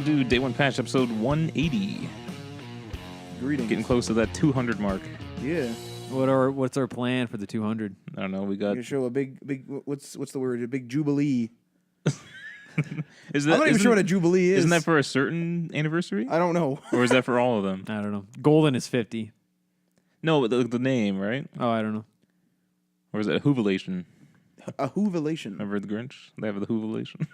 Welcome to Day One Patch, episode 180. Greetings. Getting close to that 200 mark. Yeah. What's our plan for the 200? I don't know. We We're got. gonna show a big. What's the word? A big jubilee. Is I'm not even sure what a jubilee is. Isn't that for a certain anniversary, I don't know. or is that for all of them? I don't know. Golden is 50. No, the name, right? Oh, I don't know. Or is it a Whovelation? A Whovelation. Remember the Grinch? They have the Whovelation.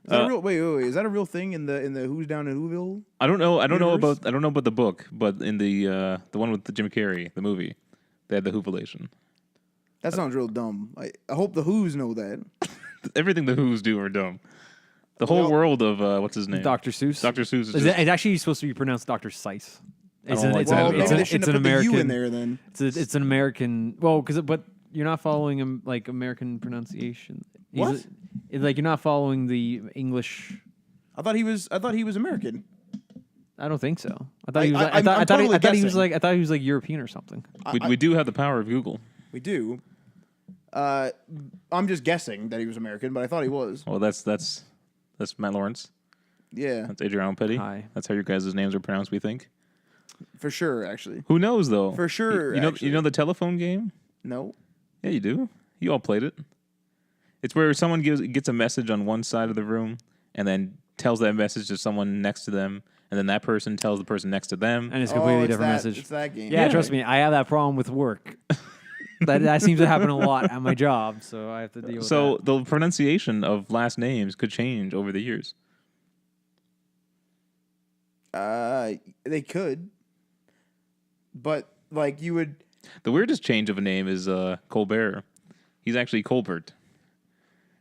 Is that a real? Wait. Is that a real thing in the Who's Down in Whoville? I don't know. I don't know Universe? about the book, but in the one with the Jim Carrey, the movie, they had the Whovelation. That sounds real dumb. I hope the Who's know that. Everything the Who's do are dumb. The whole Well- world of what's his name? Dr. Seuss. Dr. Seuss is It's just, actually supposed to be pronounced Dr. Seuss. I don't like that Well, at maybe all. they It's shouldn't an have put the U in American. there then. It's an American. Well, but you're not following like American pronunciation. What? Like you're not following the English. I thought he was American. I don't think so. I thought he was. I'm totally I thought he was guessing. like. I thought he was like European or something. we do have the power of Google. We do. I'm just guessing that he was American, but I thought he was. Well, that's Matt Lawrence. Yeah, That's Adrian Petty. Hi. That's how your guys' names are pronounced, we think. for sure. Actually, Who knows, though? For sure, You know, actually. you know the telephone game? no. Yeah, you do. You all played it. It's where someone gets a message on one side of the room and then tells that message to someone next to them, and then that person tells the person next to them. And it's a completely it's different that, message. It's that game. Yeah, trust me, I have that problem with work. that seems to happen a lot at my job, so I have to deal with So that. the pronunciation of last names could change over the years. They could, but like you would. The weirdest change of a name is Colbert. He's actually Colbert.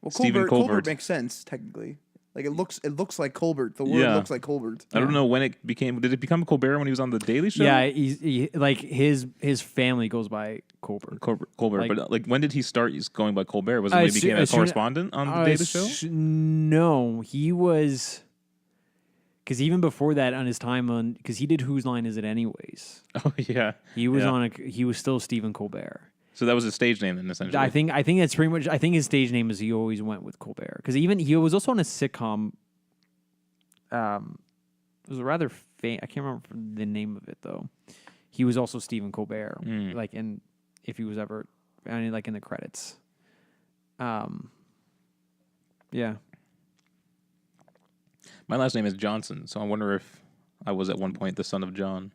Well, Stephen Colbert Colbert. makes sense technically. Like it looks like Colbert. The word Yeah. looks like Colbert. I don't know when it became. Did it become Colbert when he was on the Daily Show? Yeah, he like his family goes by Colbert. Colbert. Like- But when did he start going by Colbert? Was it when he became a correspondent on the Daily Show? No, he was. Because even before that, on his time on, because he did Whose Line Is It Anyways? Oh yeah, He was Yeah. he was still Stephen Colbert. So that was his stage name then, essentially. I think that's pretty much. I think his stage name is he always went with Colbert because even he was also on a sitcom. It was a rather I can't remember the name of it though. He was also Stephen Colbert, like in if he was ever, like in the credits. Yeah. My last name is Johnson, so I wonder if I was at one point the son of John.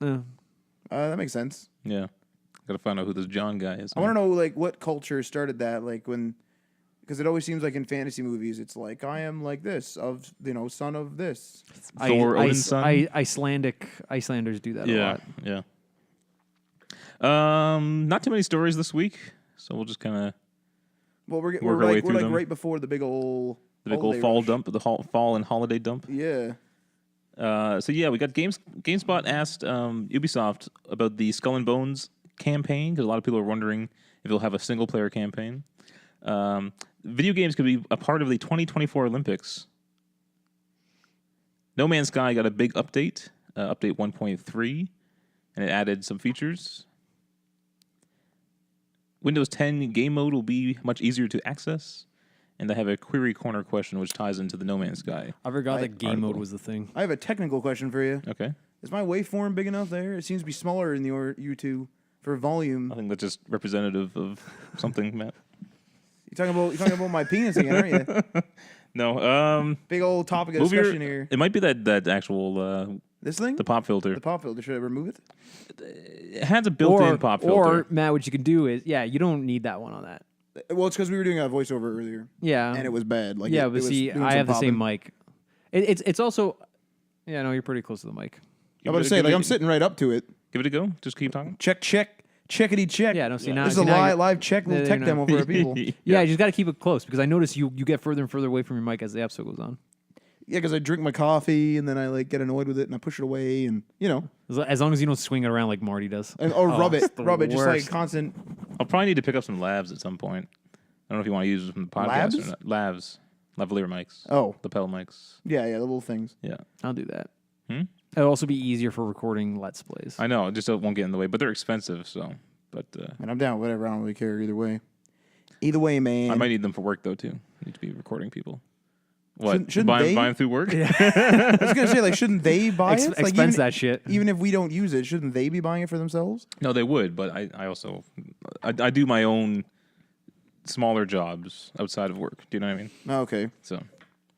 That makes sense. Yeah, got to find out who this John guy is. I want to know like what culture started that. Like when, because it always seems like in fantasy movies, it's like I am like this of son of this. Thor, Odin's son? Icelanders do that a lot. Yeah. Not too many stories this week, so we'll just kind of Well, we're Work our way like through them. right before the big old fall rush. dump, the fall and holiday dump. Yeah. So yeah, we got GameSpot asked Ubisoft about the Skull and Bones campaign because a lot of people are wondering if it'll have a single player campaign. Video games could be a part of the 2024 Olympics. No Man's Sky got a big update, update 1.3, and it added some features. Windows 10 game mode will be much easier to access, and they have a query corner question which ties into the No Man's Sky. I forgot that game mode article. was the thing. I have a technical question for you. Okay. Is my waveform big enough there? It seems to be smaller in the U2 for volume. I think that's just representative of something, Matt. You're talking about my penis again, aren't you? No, Big old topic of move your- discussion here. it might be that actual This thing? the pop filter. The pop filter. Should I remove it? It has a built-in pop filter. Or Matt, what you can do is you don't need that one on that. Well, it's because we were doing a voiceover earlier, Yeah. and it was bad. Like yeah, it but was see, doing I some have the same popping. mic. It's also, yeah, no, you're pretty close to the mic. I'm about to say, Give like it- I'm sitting right up to it. Give it a go. Just keep talking. Checkity check. Yeah, no, see now. This is see a now live check little Yeah, tech you know. demo for our people. Yeah, you just got to keep it close because I notice you get further and further away from your mic as the episode goes on. Yeah, because I drink my coffee and then I like get annoyed with it and I push it away and As long as you don't swing it around like Marty does. or rub it's it, the just like worst. constant. I'll probably need to pick up some labs at some point. I don't know if you want to use it from the podcast Labs? or not. Lavalier mics. Oh, Lapel mics. yeah, the little things. Yeah. I'll do that. Hmm? It'll also be easier for recording Let's Plays. I know. It just won't get in the way, but they're expensive, so. But And I'm down with whatever. I don't really care either way. Either way, man. I might need them for work, though, too. I need to be recording people. What? Shouldn't buying, they? buying through work? I was gonna say, like, shouldn't they buy it? Like, Expense that shit. even if we don't use it, shouldn't they be buying it for themselves? No, they would, but I also I do my own smaller jobs outside of work. Do you know what I mean? Oh, okay. So,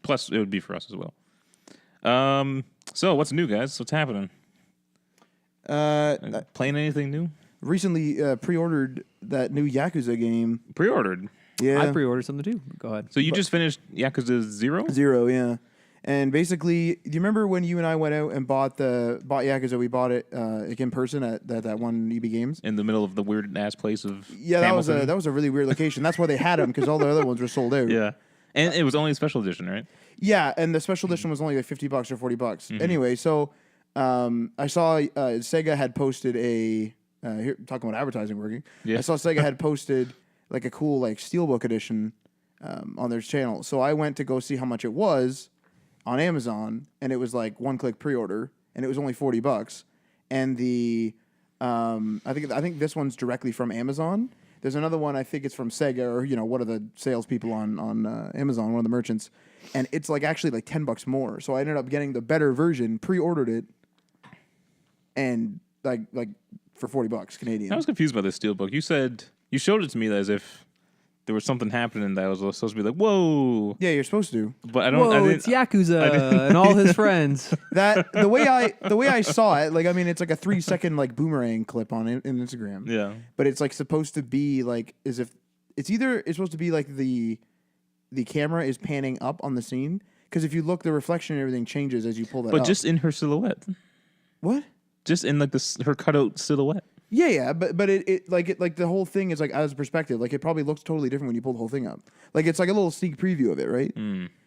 plus it would be for us as well. So what's new, guys? What's happening? Playing anything new? Recently pre-ordered that new Yakuza game. Pre-ordered. Yeah, I pre-ordered something too. Go ahead. So you just finished Yakuza 0? 0, yeah. And basically, do you remember when you and I went out and bought Yakuza? We bought it like in person at that one EB Games. In the middle of the weird ass place of Yeah, Hamilton. that was a really weird location. That's why they had them, because all the other ones were sold out. Yeah, and it was only a special edition, right? Yeah, and the special edition was only like $50 or $40. Mm-hmm. Anyway, so I saw Sega had posted a here talking about advertising working. Yeah. I saw Sega had posted like a cool like Steelbook edition on their channel. So I went to go see how much it was on Amazon, and it was like one-click pre-order, and it was only $40. And the I think this one's directly from Amazon. There's another one, I think it's from Sega, or one of the salespeople on Amazon, one of the merchants, and it's like actually like $10 more. So I ended up getting the better version, pre-ordered it, and like for $40 Canadian. I was confused by this steelbook. You showed it to me as if there was something happening that was supposed to be like, whoa. Yeah, you're supposed to. But I don't. Whoa, it's Yakuza and all his friends. That the way I saw it, like, I mean, it's like a 3-second like boomerang clip on in Instagram. Yeah. But it's like supposed to be like as if it's supposed to be like the camera is panning up on the scene, because if you look, the reflection and everything changes as you pull that But up. just in her silhouette. What? Just in like her cutout silhouette. Yeah, but it the whole thing is like as a perspective, like it probably looks totally different when you pull the whole thing up. Like it's like a little sneak preview of it, right?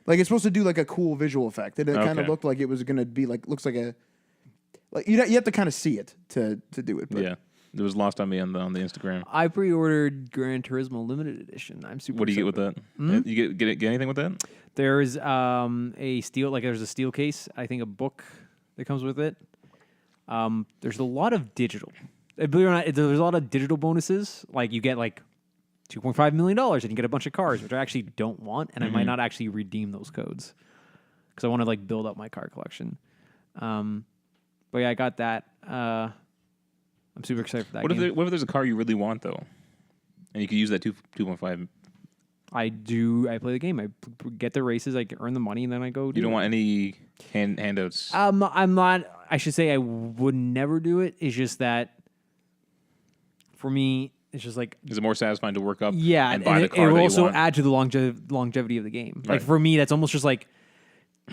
Like it's supposed to do like a cool visual effect, and it kind of Okay. looked like it was gonna be looks like you have to kind of see it to do it. But Yeah. It was lost on me on the Instagram. I pre-ordered Gran Turismo Limited Edition. I'm super. What do you get with excited. that? You get anything with that? There's a steel case. I think a book that comes with it. There's a lot of digital. Believe it or not, there's a lot of digital bonuses. Like you get like $2.5 million and you get a bunch of cars, which I actually don't want, and I might not actually redeem those codes because I want to like build up my car collection. But yeah, I got that. I'm super excited for that. What game. if there's a car you really want though, and you could use that 2.5? I play the game. I get the races. I earn the money, and then I go. You don't want any handouts. I'm not. I should say I would never do it. It's just that for me, it's just like Is it more satisfying to work up? yeah, and buy the it car will that also you want? add to the longevity of the game. Right. Like for me, that's almost just like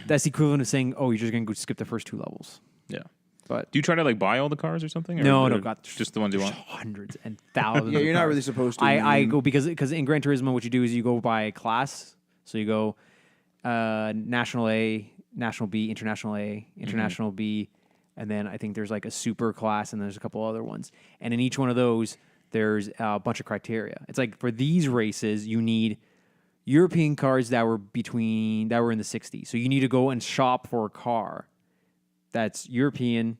that's the equivalent of saying, "Oh, you're just gonna go skip the first 2 levels." Yeah. But Do you try to like buy all the cars or something? Or No, or got just the ones you want. hundreds and thousands. yeah, of you're not cars. really supposed to. I go because in Gran Turismo, what you do is you go by class. So you go National A, National B, International A, International B, and then I think there's like a super class, and there's a couple other ones. And in each one of those, there's a bunch of criteria. It's like for these races, you need European cars that were in the 60s. So you need to go and shop for a car that's European,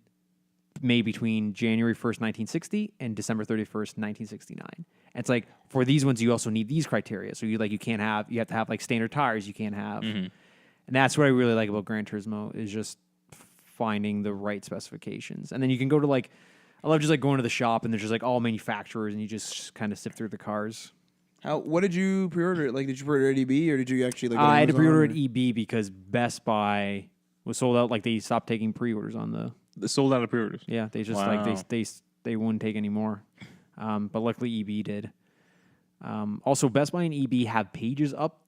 made between January 1st, 1960 and December 31st, 1969. And it's like for these ones, you also need these criteria. So you have to have like standard tires. You can't have, and that's what I really like about Gran Turismo is just finding the right specifications. And then you can go to like, I love just like going to the shop and there's just like all manufacturers and you just kind of sift through the cars. What did you pre-order it? Like, did you pre-order it at EB, or did you actually like? Go to I had to Amazon, pre-order or- at EB because Best Buy was sold out. Like they stopped taking pre-orders on the. They sold out of pre-orders. Yeah, they just Wow. like they wouldn't take any more. But luckily EB did. Also, Best Buy and EB have pages up,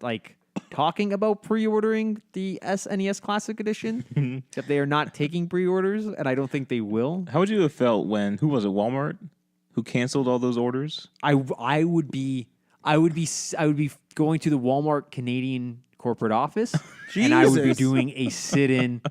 like talking about pre-ordering the SNES Classic Edition. That they are not taking pre-orders, and I don't think they will. How would you have felt when who was it? Walmart, who canceled all those orders? I would be going to the Walmart Canadian corporate office, and I would be Jesus. doing a sit-in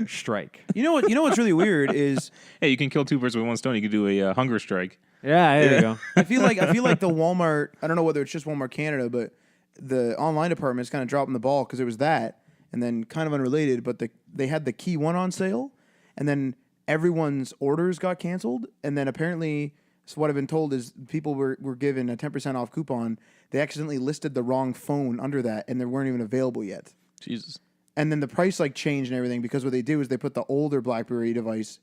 strike. You know what? You know what's really weird is Hey, you can kill 2 birds with 1 stone. You could do a hunger strike. Yeah, there you go. I feel like the Walmart. I don't know whether it's just Walmart Canada, but the online department is kind of dropping the ball because it was that, and then kind of unrelated. But they had the Key 1 on sale, and then everyone's orders got canceled, and then apparently So what I've been told is people were given a 10% off coupon. They accidentally listed the wrong phone under that, and they weren't even available yet. Jesus. And then the price like changed and everything because what they do is they put the older BlackBerry device,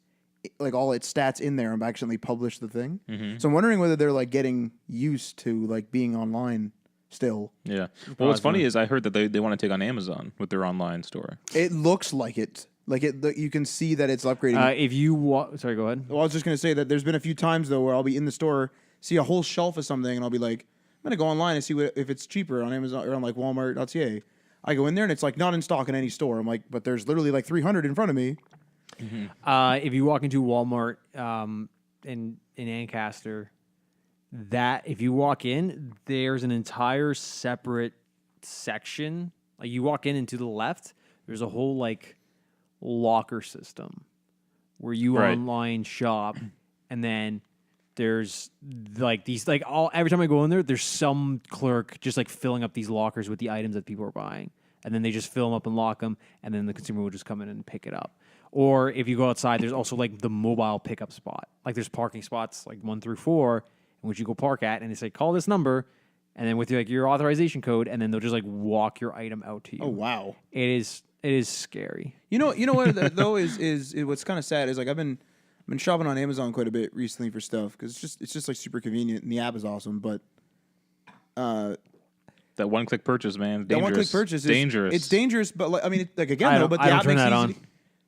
like all its stats in there, and accidentally published the thing. So I'm wondering whether they're like getting used to like being online still. Yeah. Well, what's funny is I heard that they want to take on Amazon with their online store. It looks like it. Like you can see that it's upgrading. If you sorry, go ahead. Well, I was just gonna say that there's been a few times though where I'll be in the store, see a whole shelf of something, and I'll be like, I'm gonna go online and see if it's cheaper on Amazon or on like Walmart.ca. I go in there and it's like not in stock in any store. I'm like, but there's literally like 300 in front of me. If you walk into Walmart in Ancaster, that if you walk in, there's an entire separate section. Like you walk in and to the left, there's a whole like locker system where you Right. online shop, and then there's like these like every time I go in there, there's some clerk just like filling up these lockers with the items that people are buying, and then they just fill them up and lock them, and then the consumer will just come in and pick it up. Or if you go outside, there's also like the mobile pickup spot. Like there's parking spots like 1 through 4, in which you go park at, and they say call this number, and then with like your authorization code, and then they'll just like walk your item out to you. Oh wow. It is scary. You know what though is what's kind of sad is like I've been shopping on Amazon quite a bit recently for stuff because it's just like super convenient and the app is awesome. But That one-click purchase, man. that Dangerous. one-click purchase is dangerous. It's dangerous, but like I mean, like I again though, don't- but I the don't app turn makes it that easy. on.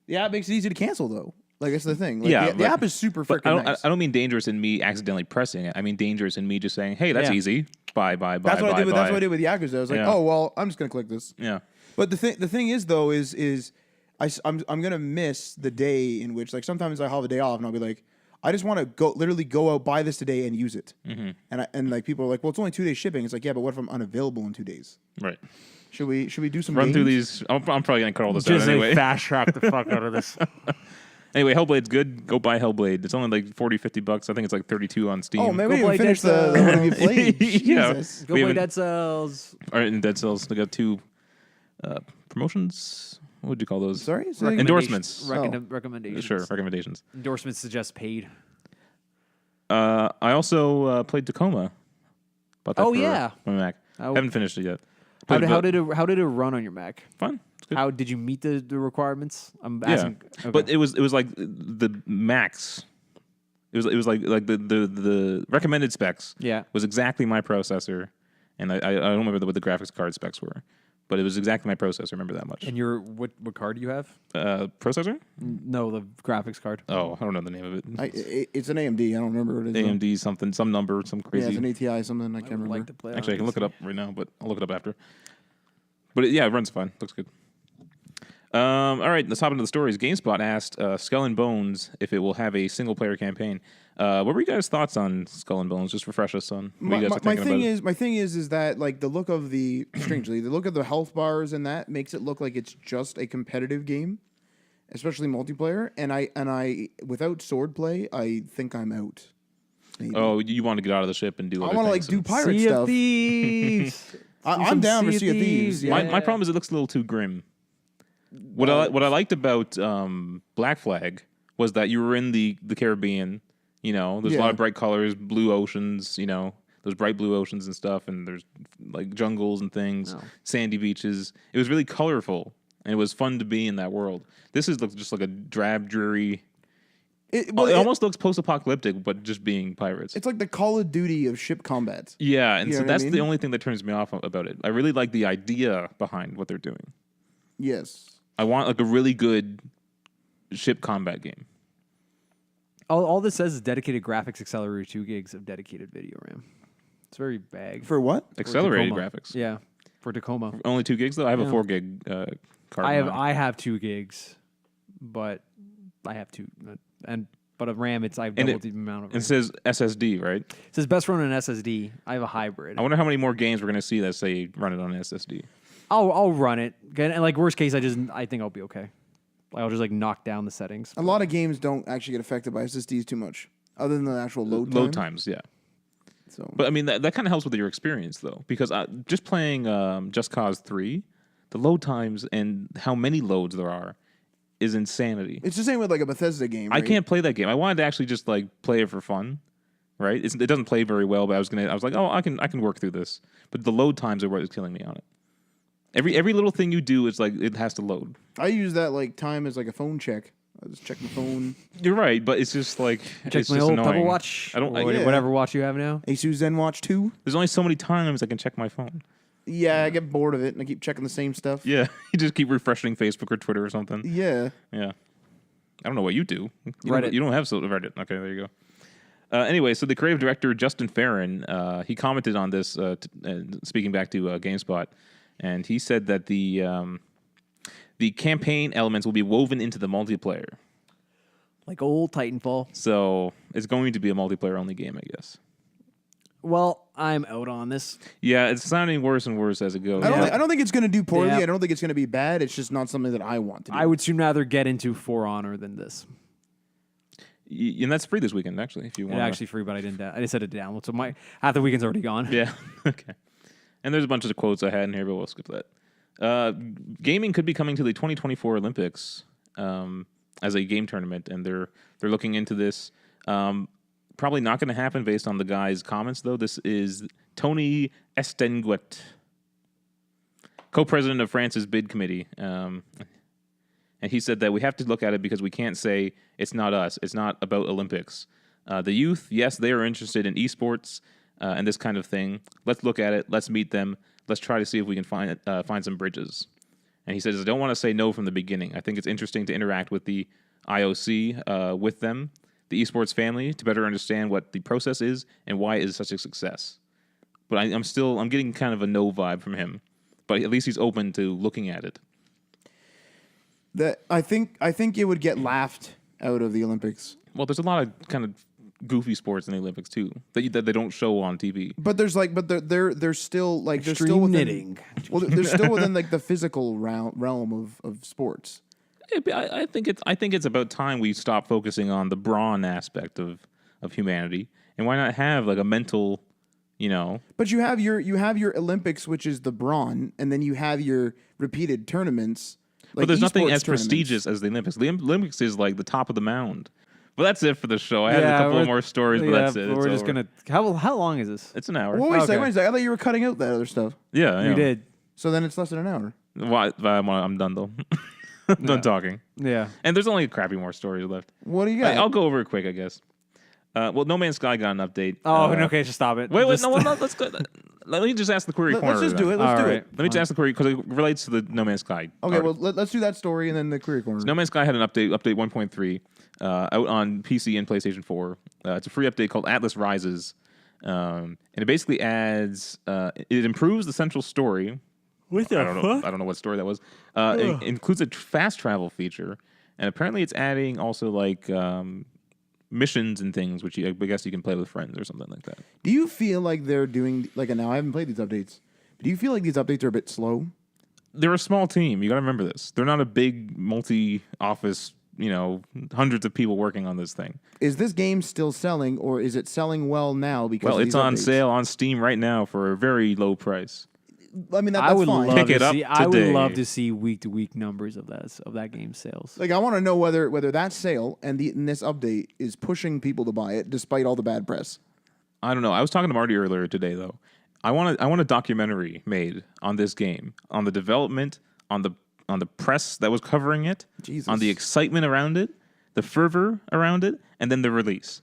The app makes it easy to cancel though. Like that's the thing. Like, Yeah, the but- app is super But freaking nice. I don't mean dangerous in me accidentally pressing it. I mean dangerous in me just saying, "Hey, that's Yeah. easy. Buy, That's what I did. That's what I did with Yakuza. I was like, Yeah. oh well, I'm just gonna click this. Yeah. But the thing is though is I'm gonna miss the day in which like sometimes I have a day off and I'll be like I just want to literally go out buy this today and use it. And like people are like, well, it's only 2 days shipping. It's like yeah, but what if I'm unavailable in 2 days? Right. Should we do some Run through games? these. I'm probably gonna cut all this Just out anyway. like fast track the fuck out of this. Anyway, Hellblade's good. Go buy Hellblade. It's only like $40-$50. I think it's like $32 on Steam. Oh, maybe Go we play didn't finish Dead the what have you played? Yeah. Jesus. Go We play haven't- Dead Cells. All right, in Dead Cells, they got 2 promotions. What would you call those? Sorry, Endorsements. Recommendations. Sure, recommendations. Endorsements suggest paid. I also played Tacoma. Bought that Oh, for yeah. my Mac. Oh. Haven't finished it yet. How But- did it run on your Mac? Fun. It's good. How did you meet the requirements? I'm Yeah, asking. Okay. but it was like the max. It was like the recommended specs. Yeah. Was exactly my processor, and I don't remember what the graphics card specs were, but it was exactly my processor. Remember that much? And your what card do you have? Processor? No, the graphics card. Oh, I don't know the name of it. It's an AMD. I don't remember what it is. though. AMD something, some number, some Yeah, crazy. it's an ATI something. I can't I would remember. like to play. Actually, I can look it up right now, but I'll look it up after. But it runs fine. Looks good. All right, let's hop into the stories. GameSpot asked Skull and Bones if it will have a single-player campaign. What were you guys' thoughts on Skull and Bones? Just refresh us on what you guys are My thinking thing about it. is, my thing is that like the look of the strangely the look of the health bars and that makes it look like it's just a competitive game, especially multiplayer. And I without swordplay, I think I'm out. Maybe. Oh, you want to get out of the ship and do I other want to like things do and- pirate Sea of stuff. Thieves. I'm down for Sea of Thieves. Yeah. My problem is it looks a little too grim. What I liked about Black Flag was that you were in the Caribbean. You know, there's a lot Yeah. of bright colors, blue oceans. You know, those bright blue oceans and stuff, and there's like jungles and things, No. sandy beaches. It was really colorful, and it was fun to be in that world. This is just like a drab, dreary. It almost looks post-apocalyptic, but just being pirates. it's like the Call of Duty of ship combat. Yeah, and You so know what I that's the mean? only thing that turns me off about it. I really like the idea behind what they're doing. Yes. I want like a really good ship combat game. All this says is dedicated graphics accelerator, 2 gigs of dedicated video RAM. It's very vague. For what? Accelerated Tacoma. graphics. Yeah, for Tacoma. Only 2 gigs though. I have a Yeah. 4 gig card. I have 2 gigs, but I have 2 but of RAM I've And doubled the amount of RAM. It says SSD, right? It says best run on SSD. I have a hybrid. I wonder how many more games we're gonna see that say run it on SSD. I'll run it. And like worst case, I think I'll be okay. Like I'll just like knock down the settings. A lot of games don't actually get affected by SSDs too much, other than the actual load time. Load times, yeah. So But I mean that kind of helps with your experience though, because just playing Just Cause 3, the load times and how many loads there are is insanity. it's the same with like a Bethesda game. I Right? can't play that game. I wanted to actually just like play it for fun, right? It doesn't play very well, but I was like, oh, I can work through this. But the load times are what is killing me on it. Every little thing you do is like it has to load. I use that like time as like a phone check. I just check my phone. You're right, but it's just like Check it's my just old annoying. Pebble Watch. I don't. or yeah. whatever watch you have now. Asus ZenWatch 2. There's only so many times I can check my phone. Yeah, I get bored of it and I keep checking the same stuff. Yeah, you just keep refreshing Facebook or Twitter or something. Yeah. Yeah, I don't know what you do. Reddit. You don't have Reddit. Okay, there you go. Anyway, so the creative director Justin Farron, he commented on this, speaking back to GameSpot, and he said that the campaign elements will be woven into the multiplayer. Like old Titanfall. So it's going to be a multiplayer only game, I guess. Well, I'm out on this. Yeah, it's sounding worse and worse as it goes. I don't think it's going to do poorly. Yeah. I don't think it's going to be bad. It's just not something that I want to do. I would soon rather get into For Honor than this. And that's free this weekend, actually, if you It's want. actually free, but I didn't. I just said it download, so my half the weekend's already gone. Yeah. Okay. And there's a bunch of quotes I had in here, but we'll skip that. Gaming could be coming to the 2024 Olympics as a game tournament, and they're looking into this. Probably not going to happen based on the guy's comments, though. This is Tony Estenguet, co-president of France's bid committee. And he said that we have to look at it because we can't say it's not us. It's not about Olympics. The youth, yes, they are interested in esports and this kind of thing. Let's look at it. Let's meet them. Let's try to see if we can find some bridges. And he says, I don't want to say no from the beginning. I think it's interesting to interact with the IOC, with them, the esports family, to better understand what the process is and why it is such a success. But I'm getting kind of a no vibe from him. But at least he's open to looking at it. I think it would get laughed out of the Olympics. Well, there's a lot of kind of goofy sports in the Olympics too that they don't show on TV. But there's like, they're still like they're still Extreme within, knitting. Well, they're still within like the physical realm of sports. I think it's about time we stop focusing on the brawn aspect of humanity, and why not have like a mental, But you have your Olympics, which is the brawn, and then you have your repeated tournaments. Like but there's nothing esports as tournaments. prestigious as the Olympics. The Olympics is like the top of the mound. But that's it for the show. I had a couple more stories, but that's it. We're It's just over. gonna. How long is this? It's an hour. Well, wait a second. Okay. I thought you were cutting out that other stuff. Yeah, You did. So then it's less than an hour. Why? I'm done though. I'm done talking. Yeah. And there's only a crappy more stories left. What do you got? I'll go over it quick, I guess. Well, No Man's Sky got an update. Oh, okay. Just stop it. Wait, Just- no, let's go. Let me just ask the query corner. Let's just do it. then. Let's All do right. it. Let me just ask the query because it relates to the No Man's Sky. Okay, article. well, let's do that story and then the career corner. No Man's Sky had an update 1.3, out on PC and PlayStation 4. It's a free update called Atlas Rises, and it basically adds, it improves the central story. What the I don't know what story that was. It includes a fast travel feature, and apparently it's adding also like missions and things, which I guess you can play with friends or something like that. Do you feel like they're doing like now? I haven't played these updates. But do you feel like these updates are a bit slow? They're a small team. You got to remember this. They're not a big multi-office, hundreds of people working on this thing. Is this game still selling, or is it selling well now? Because Well, of it's these on updates? sale on Steam right now for a very low price. I mean, that's I would fine. love Pick it to up see. I would today. love to see week to week numbers of that game sales. Like, I want to know whether that sale and this update is pushing people to buy it, despite all the bad press. I don't know. I was talking to Marty earlier today, though. I want a documentary made on this game, on the development, on the press that was covering it, Jesus. on the excitement around it, the fervor around it, and then the release.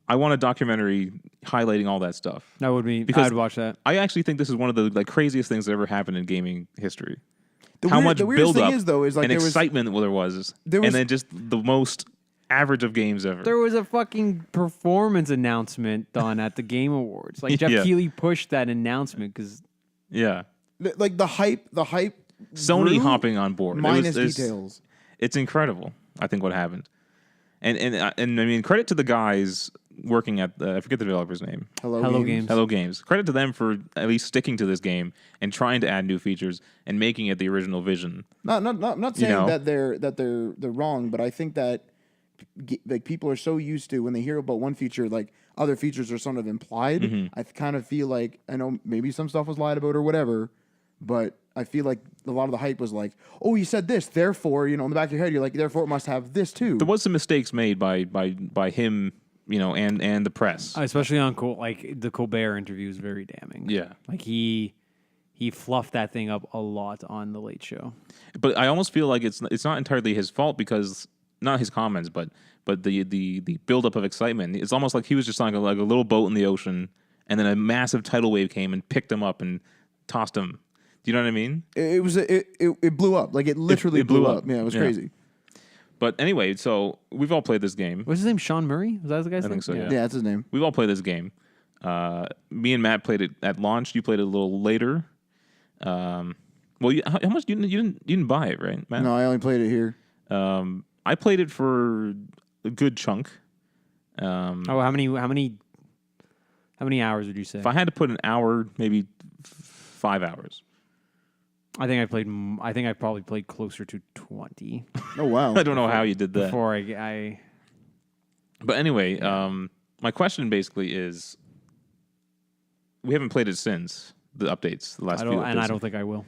I want a documentary highlighting all that stuff. That would be. Because- I'd watch that. I actually think this is one of the craziest things that ever happened in gaming history. The The weirdest build up thing is, though, is like and there was excitement there was, there was- and then just the most average of games ever. There was a fucking performance announcement done at the Game Awards. Like Jeff Yeah. Keighley pushed that announcement because Yeah, like the hype. Sony grew hopping on board. minus It's- details. It's incredible. I think what happened, and I mean credit to the guys working at I forget the developer's name. Hello Games. Hello Games. Credit to them for at least sticking to this game and trying to add new features and making it the original vision. Not saying know? that they're wrong, but I think that like people are so used to when they hear about one feature, like other features are sort of implied. Mm-hmm. I kind of feel like I know maybe some stuff was lied about or whatever, but I feel like a lot of the hype was like, oh, he said this, therefore, in the back of your head, you're like, therefore it must have this too. There was some mistakes made by him and the press. Especially on the Colbert interview is very damning. Yeah. Like he fluffed that thing up a lot on the Late Show. But I almost feel like it's not entirely his fault because not his comments, but the buildup of excitement. It's almost like he was just on like a little boat in the ocean, and then a massive tidal wave came and picked him up and tossed him. Do you know what I mean? It blew up. Like it literally it blew blew up. up. Yeah, it was Yeah. crazy. But anyway, so we've all played this game. What's his name? Sean Murray? Was that the guy's name? think so, yeah. Yeah, that's his name. We've all played this game. Me and Matt played it at launch. You played it a little later. Well, how much you didn't buy it, right, Matt? No, I only played it here. I played it for a good chunk. How many hours would you say? If I had to put an hour, maybe 5 hours. I think I probably played closer to 20 Oh wow. I don't know how you did that. before I But anyway, my question basically is, we haven't played it since the updates, the last few updates. I don't think I will.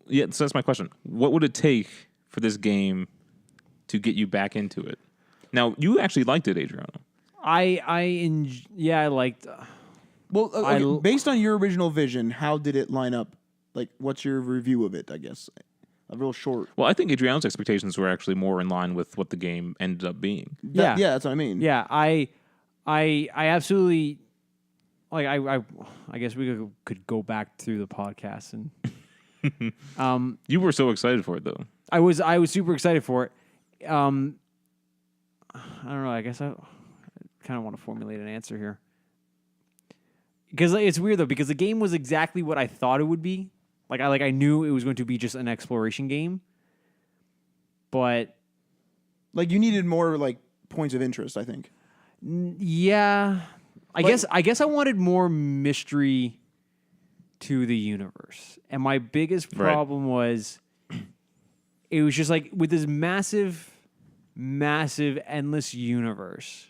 Yeah, so that's my question. What would it take for this game to get you back into it? Now, you actually liked it, Adriano. I liked. Well, I okay, l- based on your original vision, how did it line up? Like, what's your review of it? I guess a real short. Well, I think Adriano's expectations were actually more in line with what the game ended up being. Yeah. Yeah, that's what I mean. Yeah, I absolutely like. I guess we could go back through the podcast and. You were so excited for it, though. I was super excited for it. I don't know. I guess I kind of want to formulate an answer here because it's weird though because the game was exactly what I thought it would be. I knew it was going to be just an exploration game, but Like you needed more like points of interest. I think. yeah, I guess I wanted more mystery to the universe, and my biggest Right. problem was it was just like with this massive, endless universe.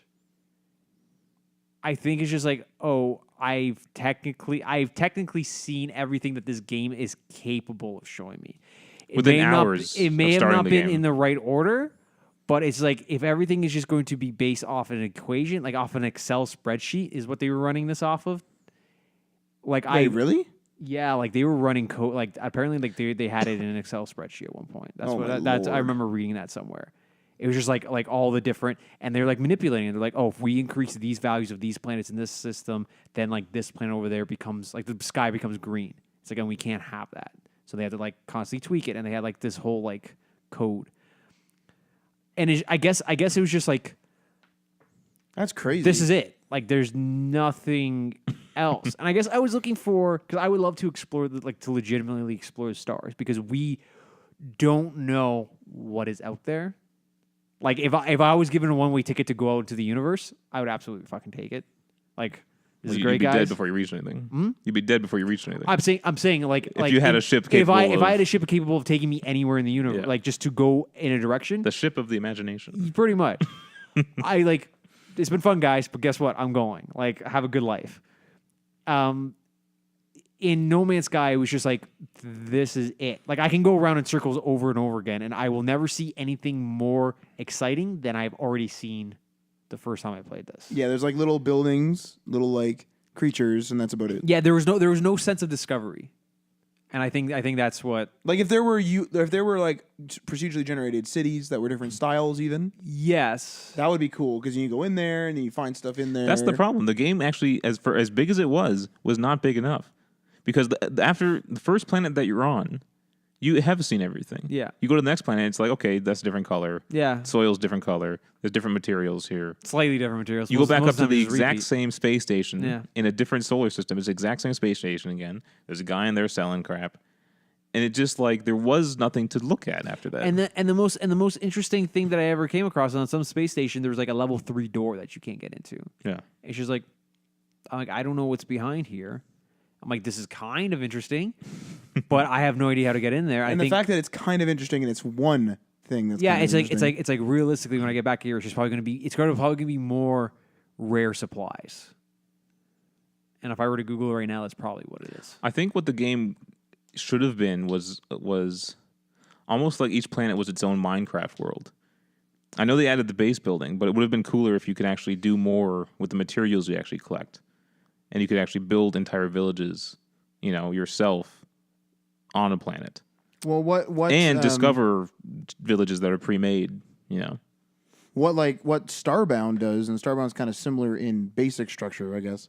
I think it's just like, oh, I've technically seen everything that this game is capable of showing me. Within hours It may of have starting not the been game. in the right order, but it's like if everything is just going to be based off an equation, like off an Excel spreadsheet, is what they were running this off of. Like Wait, really? yeah, like they were running code. Like apparently, like they had it in an Excel spreadsheet at one point. That's Oh my that's. I Lord. remember reading that somewhere. It was just like all the different, and they're like manipulating it. They're like, oh, if we increase these values of these planets in this system, then like this planet over there becomes like the sky becomes green. It's like, and we can't have that. So they had to like constantly tweak it, and they had like this whole like code. And I guess it was just like That's crazy. this is it. Like there's nothing else. And I guess I was looking for because I would love to explore to legitimately explore the stars because we don't know what is out there. Like if I was given a one-way ticket to go out into the universe, I would absolutely fucking take it. Like this is You'd great, be dead guys. before you reached anything. You'd be dead before you reached anything. I'm saying like you had a ship if capable I of- had a ship capable of taking me anywhere in the universe, Yeah. like just to go in a direction, The ship of the imagination. pretty much. I like it's been fun, guys, but guess what? I'm going. Like, have a good life. In No Man's Sky, it was just like, this is it. Like, I can go around in circles over and over again, and I will never see anything more exciting than I've already seen the first time I played this. Yeah, there's like little buildings, little like creatures, and that's about it. Yeah, there was no sense of discovery, and I think that's what. Like if there were like procedurally generated cities that were different styles, even Yes. that would be cool because you go in there and you find stuff in there. That's the problem. The game actually, as big as it was not big enough. Because after the first planet that you're on, you have seen everything. Yeah. You go to the next planet, it's like, okay, that's a different color. Yeah. Soil's different color. There's different materials here. Slightly different materials. You Most- go back most up to of them the just exact repeat. same space station Yeah. in a different solar system. It's the exact same space station again. There's a guy in there selling crap. And it just like there was nothing to look at after that. And the most interesting thing that I ever came across on some space station, there was like a level 3 door that you can't get into. yeah. It's just like, I don't know what's behind here. I'm like, this is kind of interesting, but I have no idea how to get in there. and I the think, fact that it's kind of interesting and it's one thing that's yeah, kind of it's like realistically, when I get back here, it's probably going to be more rare supplies. And if I were to Google it right now, that's probably what it is. I think what the game should have been was almost like each planet was its own Minecraft world. I know they added the base building, but it would have been cooler if you could actually do more with the materials you actually collect, and you could actually build entire villages, yourself on a planet, Well, what and discover villages that are pre-made. what Starbound does, and Starbound's kind of similar in basic structure, I guess,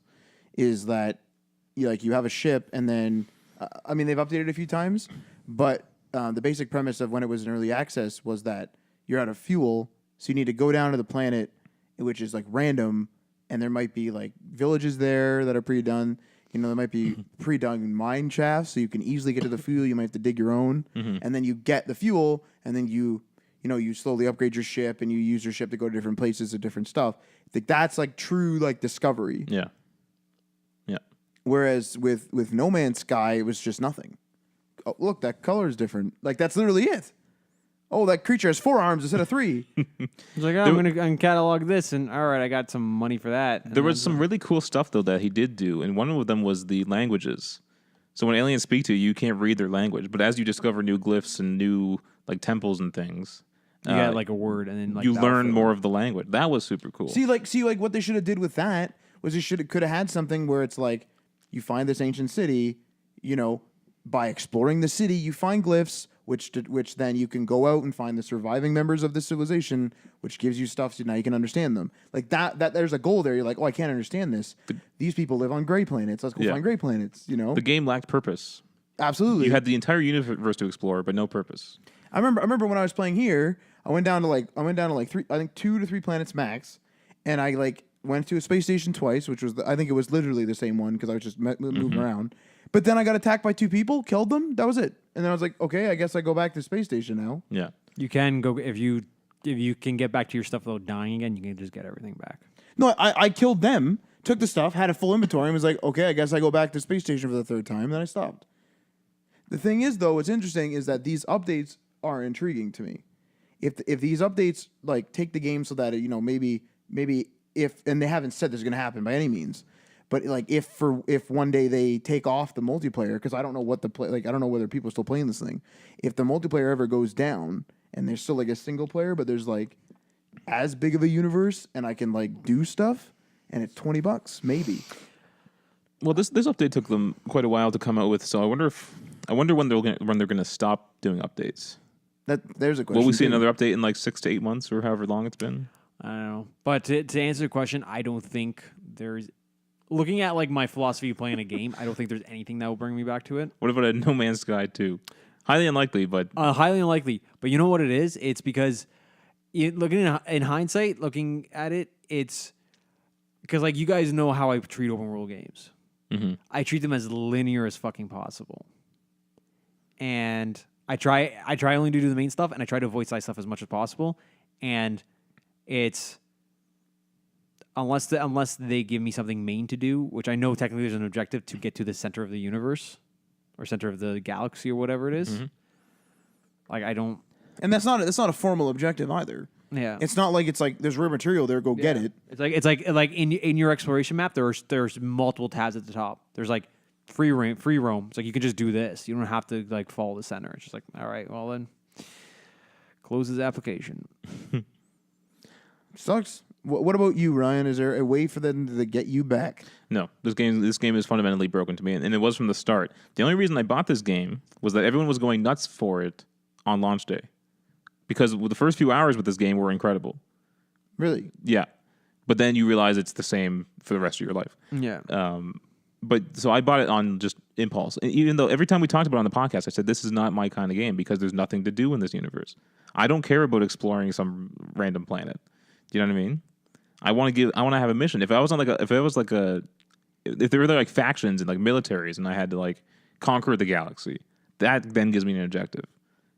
is that you have a ship, and then they've updated it a few times, but the basic premise of when it was in early access was that you're out of fuel, so you need to go down to the planet, which is like random, and there might be like villages there that are pre-done. There might be pre-done mine shafts, so you can easily get to the fuel. You might have to dig your own, and then you get the fuel, and then you slowly upgrade your ship, and you use your ship to go to different places and different stuff. I think that's like true discovery. Yeah. Whereas with No Man's Sky, it was just nothing. Oh, look, that color is different. Like, that's literally it. Oh, that creature has 4 arms instead of 3. He's like, I'm going to catalog this, and all right, I got some money for that. And There was some really cool stuff, though, that he did do, and one of them was the languages. So when aliens speak to you, you can't read their language, but as you discover new glyphs and new temples and things, you got like a word, and then you learn more of the language. That was super cool. See, what they should have did with that was they could have had something where it's like you find this ancient city, by exploring the city, you find glyphs, which then you can go out and find the surviving members of the civilization, which gives you stuff so now you can understand them. Like that there's a goal there. You're like, oh, I can't understand this. These people live on gray planets. Let's go find gray planets. The game lacked purpose. Absolutely. You had the entire universe to explore, but no purpose. I remember when I was playing here, I went down to like 2 to 3 planets max, and I went to a space station twice, which was I think it was literally the same one because I was just moving around. But then I got attacked by 2 people, killed them. That was it. And then I was like, okay, I guess I go back to the space station now. Yeah. You can go if you can get back to your stuff without dying again. You can just get everything back. No, I killed them, took the stuff, had a full inventory, and was like, okay, I guess I go back to the space station for the 3rd time. Then I stopped. The thing is, though, what's interesting is that these updates are intriguing to me. If these updates take the game so that maybe if, and they haven't said this is going to happen by any means, but if one day they take off the multiplayer, because I don't know what I don't know whether people are still playing this thing. If the multiplayer ever goes down and there's still a single player, but there's as big of a universe and I can do stuff, and it's $20 maybe. Well, this update took them quite a while to come out with, so I wonder when they're gonna stop doing updates. There's a question. Will we see another update in 6 to 8 months or however long it's been? I don't know. But to answer the question, I don't think there's. Looking at my philosophy of playing a game, I don't think there's anything that will bring me back to it. What about a No Man's Sky 2? Highly unlikely, but highly unlikely. But you know what it is? It's because looking in hindsight, looking at it, it's because you guys know how I treat open world games. Mm-hmm. I treat them as linear as fucking possible, and I try only to do the main stuff, and I try to avoid side stuff as much as possible. And it's unless they give me something main to do, which I know technically there's an objective to get to the center of the universe or center of the galaxy or whatever it is. Mm-hmm. I don't, and that's not a formal objective either. Yeah, it's not it's there's rare material there. Go get it. It's like in your exploration map, there's multiple tabs at the top. There's free roam. It's you can just do this. You don't have to follow the center. It's just all right, well then, close this application. Sucks. What about you, Ryan? Is there a way for them to get you back? No, this game is fundamentally broken to me, and it was from the start. The only reason I bought this game was that everyone was going nuts for it on launch day, because the first few hours with this game were incredible. Really? Yeah, but then you realize it's the same for the rest of your life. Yeah. But so I bought it on just impulse, and even though every time we talked about it on the podcast, I said this is not my kind of game because there's nothing to do in this universe. I don't care about exploring some random planet. Do you know what I mean? I want to have a mission. If I was if there were factions and militaries and I had to conquer the galaxy, that then gives me an objective.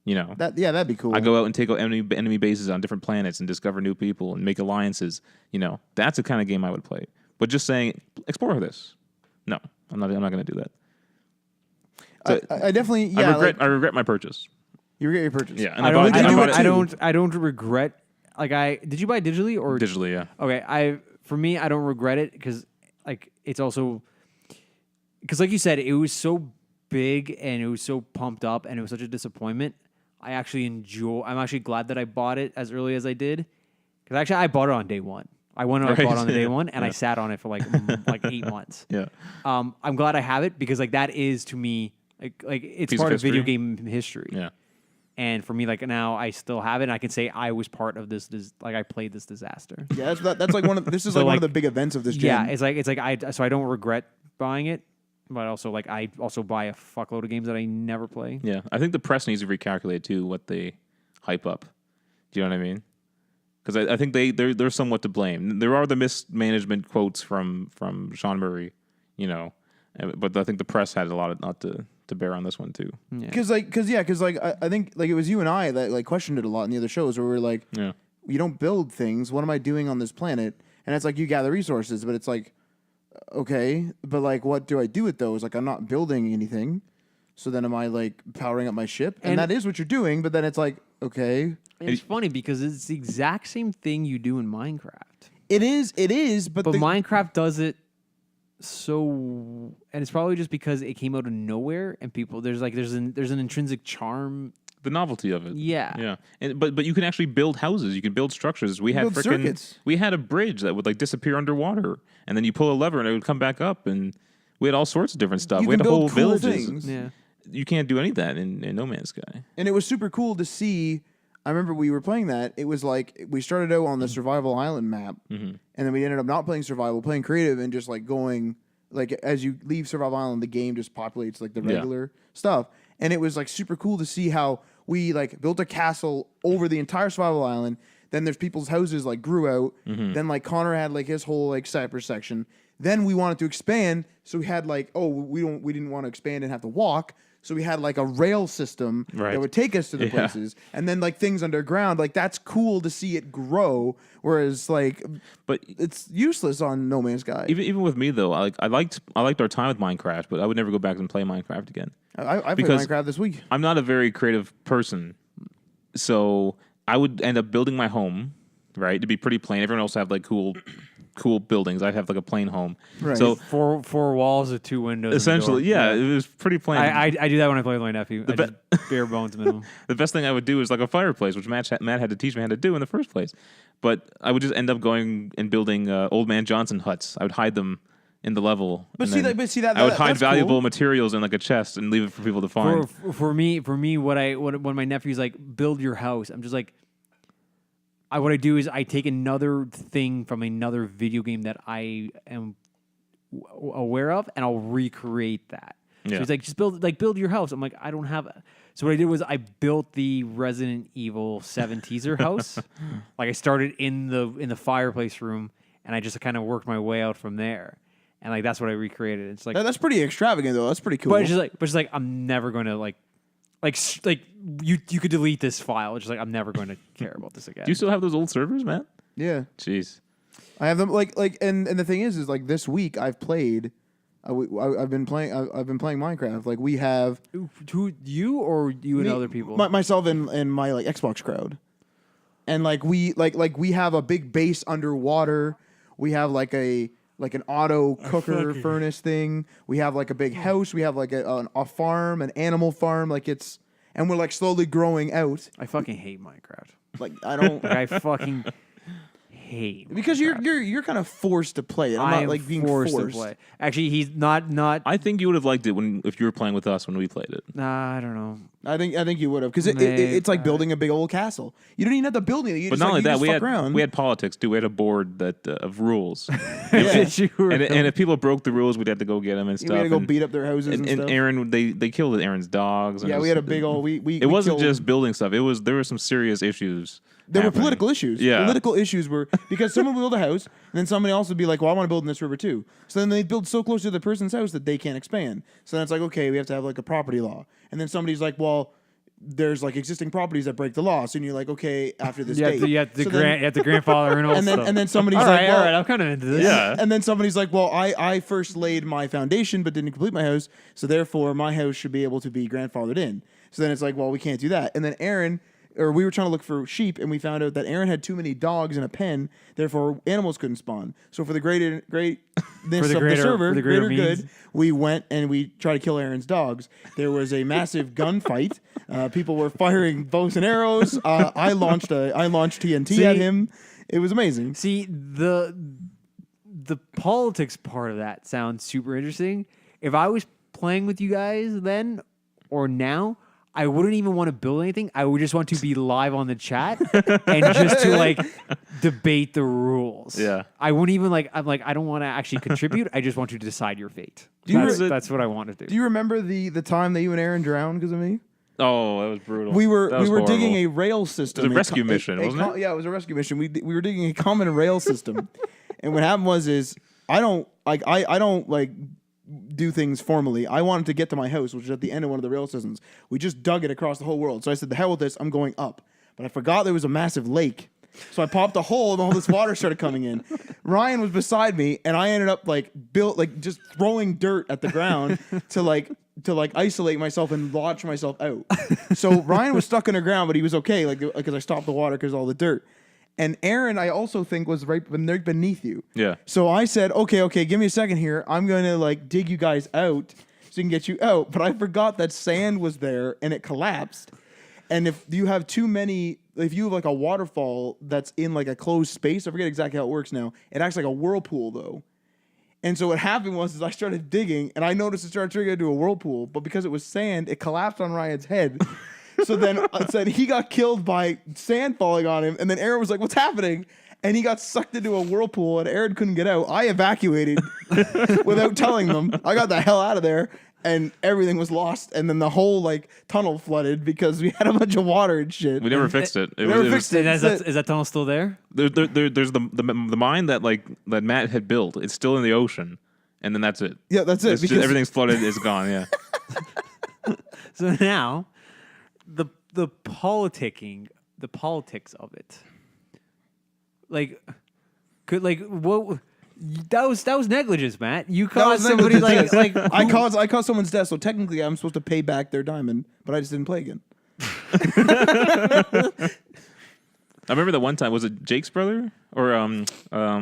That'd be cool. I go out and take out enemy bases on different planets and discover new people and make alliances. That's the kind of game I would play. But just saying explore this, no, I'm not going to do that. So I definitely I regret my purchase. You regret your purchase. Yeah, and I don't regret. Did you buy it digitally or digitally? Yeah. Okay, for me, I don't regret it because it's also because you said, it was so big and it was so pumped up and it was such a disappointment. I actually enjoy. I'm actually glad that I bought it as early as I did, because actually I bought it on day one. I went and I Right. bought it on the day one, and I Yeah. sat on it for like 8 months. Yeah. I'm glad I have it because like that is to me like it's Piece of part of video history. game history. Yeah. And for me, like now I still have it, and I can say I was part of this like I played this disaster. Yeah, that's like this is So, like one like, of the big events of this gen. Yeah, it's like I don't regret buying it, but also like I also buy a fuckload of games that I never play. Yeah. I think the press needs to recalculate too what they hype up. Do you know what I mean? Because I think they're somewhat to blame. There are the mismanagement quotes from Sean Murray, you know, but I think the press had a lot to bear on this one too. Yeah. Because I think like it was you and I that like questioned it a lot in the other shows where we were like, Yeah. you don't build things. What am I doing on this planet? And it's like you gather resources, but it's like, okay, but like what do I do with those? Like I'm not building anything. So then am I like powering up my ship? And And- that is what you're doing, but then it's like, okay. It's funny because it's the exact same thing you do in Minecraft. It is, but, But Minecraft does it so, and it's probably just because it came out of nowhere, and people there's an intrinsic charm. The novelty of it. Yeah. Yeah. And but you can actually build houses. You can build structures. We had build circuits. we had a bridge that would like disappear underwater, and then you pull a lever and it would come back up, and we had all sorts of different stuff. You We had can a whole build cool villages. things. Yeah, You can't do any of that in No Man's Sky. And it was super cool to see. I remember we were playing that. It was like we started out on the survival island map, and then we ended up not playing survival, playing creative, and just like going like as you leave survival island, the game just populates like the Yeah. regular stuff. And it was like super cool to see how we like built a castle over the entire survival island. Then there's people's houses like grew out. Then like Connor had like his whole like cypress section. Then we wanted to expand, so we had like we didn't want to expand and have to walk. So we had like a rail system Right. that would take us to the Yeah. places, and then like things underground. Like that's cool to see it grow. Whereas like But it's useless on No Man's Sky. even with me though, I liked our time with Minecraft, but I would never go back and play Minecraft again. I played because- Minecraft this week. I'm not a very creative person, so I would end up building my home, right, to be pretty plain. Everyone else have like cool buildings. I'd have like a plain home. Right. So four walls with 2 windows. and a essentially, door. yeah, it was pretty plain. I do that when I play with my nephew. I just bare bones minimum. The best thing I would do is like a fireplace, which Matt had to teach me how to do in the first place. But I would just end up going and building Old Man Johnson huts. I would hide them in the level. But and see then that I would hide that's valuable cool. materials in like a chest and leave it for people to find. For me, when my nephew's like, build your house, I'm just like, what I do is I take another thing from another video game that I am aware of, and I'll recreate that. So Yeah. he's like, just build your house. I'm like, I don't have. So what I did was I built the Resident Evil 7 teaser house. Like I started in the fireplace room, and I just kind of worked my way out from there. And like that's what I recreated. It's like, That's pretty extravagant though. That's pretty cool. but it's just like I'm never going to like you could delete this file. It's just like I'm never going to care about this again. Do you still have those old servers, Matt? yeah, Jeez. I have them and the thing is like this week I've played. I've been playing Minecraft. Like we have Who you or you and me- other people? myself and my like Xbox crowd, and like we have a big base underwater. We have like an auto cooker furnace thing. We have like a big house. We have like a farm, an animal farm. And we're like slowly growing out. I fucking hate Minecraft. Like I don't Like I fucking hate because Minecraft. you're kind of forced to play it. I'm I not am like being forced forced. to play. Actually, he's not. I think you would have liked it if you were playing with us when we played it. Nah, I don't know. I think you would have because Maybe. it's like building a big old castle. You don't even have to build anything. You But just, not only you that, just we fuck had around. we had politics too. We had a board that of rules, Yeah. You were- and if people broke the rules, we'd have to go get them and stuff. we had to go and, beat up their houses and, and stuff. Aaron, they killed Aaron's dogs. And Yeah, it we was- had a big old. We It wasn't killed- just building stuff. There were some serious issues. There were happening. political issues. Yeah. Political issues were because someone would build a house, and then somebody else would be like, "Well, I want to build in this river too." So then they build so close to the person's house that they can't expand. So then it's like, okay, we have to have like a property law. And then somebody's like, "Well, there's like existing properties that break the law." So you're like, "Okay, after this date." you have to So then- you have to grandfather and all and then stuff. and then somebody's all like, right, well, all right, I'm kind of into this. Yeah. And then somebody's like, well, I first laid my foundation but didn't complete my house, so therefore my house should be able to be grandfathered in. So then it's like, well, we can't do that. And then Aaron or we were trying to look for sheep, and we found out that Aaron had too many dogs in a pen, therefore animals couldn't spawn. So for the greatness of the server, for the greater good, means. we went and we tried to kill Aaron's dogs. There was a massive gunfight. People were firing bows and arrows. I launched TNT at him. It was amazing. See, the politics part of that sounds super interesting. If I was playing with you guys then or now, I wouldn't even want to build anything. I would just want to be live on the chat and just to like debate the rules. Yeah. I wouldn't even I don't want to actually contribute. I just want to decide your fate. That's what I want to do. Do you remember the time that you and Aaron drowned because of me? Oh, that was brutal. We were horrible. digging a rail system. It was a rescue mission, wasn't it? Yeah, it was a rescue mission. We were digging a common rail system, and what happened was I don't do things formally. I wanted to get to my house, which was at the end of one of the rail systems. We just dug it across the whole world. So I said, "The hell with this! I'm going up." But I forgot there was a massive lake. So I popped a hole and all this water started coming in. Ryan was beside me, and I ended up just throwing dirt at the ground to isolate myself and launch myself out. So Ryan was stuck in the ground, but he was okay, because I stopped the water because of all the dirt. And Aaron, I also think, was right beneath you. Yeah. So I said, okay, give me a second here. I'm going to dig you guys out so we can get you out. But I forgot that sand was there and it collapsed. And if you have a waterfall that's in a closed space, I forget exactly how it works now. It acts like a whirlpool though. And so what happened was I started digging and I noticed it started turning into a whirlpool, but because it was sand, it collapsed on Ryan's head. So then I said he got killed by sand falling on him, and then Aaron was like, "What's happening?" And he got sucked into a whirlpool, and Aaron couldn't get out. I evacuated without telling them. I got the hell out of there, and everything was lost. And then the whole tunnel flooded because we had a bunch of water and shit. We never fixed it. Is that tunnel still there? There's the mine that Matt had built. It's still in the ocean, and then that's it. Yeah, that's it. It's just, everything's flooded. It's gone. Yeah. So now, the politics of it, what? That was negligence, Matt. You caused somebody I caused someone's death, so technically I'm supposed to pay back their diamond, but I just didn't play again. I remember that one time. Was it Jake's brother or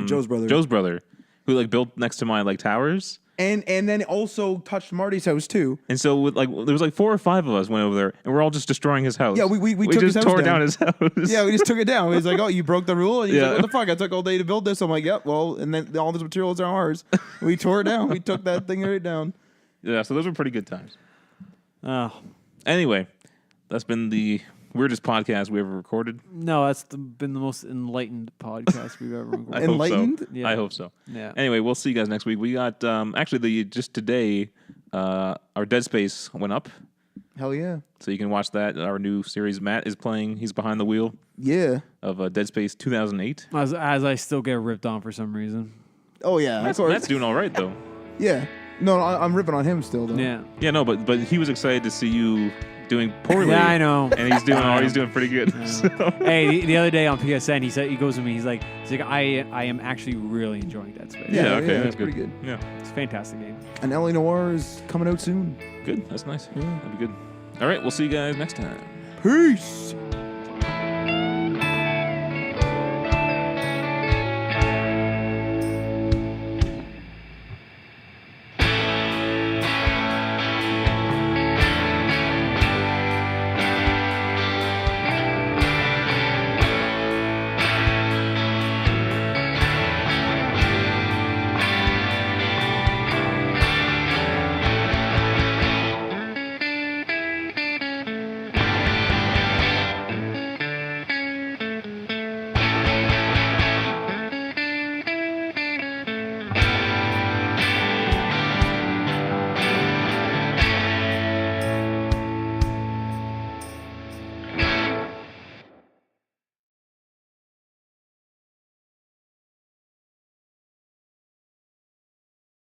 Joe's brother? Joe's brother, who built next to my towers. And then also touched Marty's house too. And so there was 4 or 5 of us went over there, and we're all just destroying his house. Yeah, we took just his house tore down his house. Yeah, we just took it down. He's like, "Oh, you broke the rule." And he's Yeah. like, "What the fuck? I took all day to build this." I'm like, "Yep, well," and then all this materials are ours. We tore it down. We took that thing right down. Yeah, so those were pretty good times. Oh Anyway, that's been the weirdest podcast we ever recorded. no, that's been the most enlightened podcast we've ever recorded. I hope so. Enlightened? Yeah. I hope so. Yeah. Anyway, we'll see you guys next week. We got actually just today, our Dead Space went up, Hell yeah, so you can watch that. Our new series. Matt is playing. He's behind the wheel yeah. of Dead Space 2008. As I still get ripped on for some reason. Oh yeah, of course. Matt's doing all right though. Yeah. No, I'm ripping on him still though. Yeah. Yeah, no, but he was excited to see you doing poorly. Yeah, I know. And he's doing pretty good. So. Hey, the other day on PSN, he goes to me. He's like, I am actually really enjoying Dead Space. Yeah, okay, it's that's pretty good. good. Yeah, It's a fantastic game. And L.A. Noire is coming out soon. good. That's nice. That'd be good. All right, we'll see you guys next time. Peace.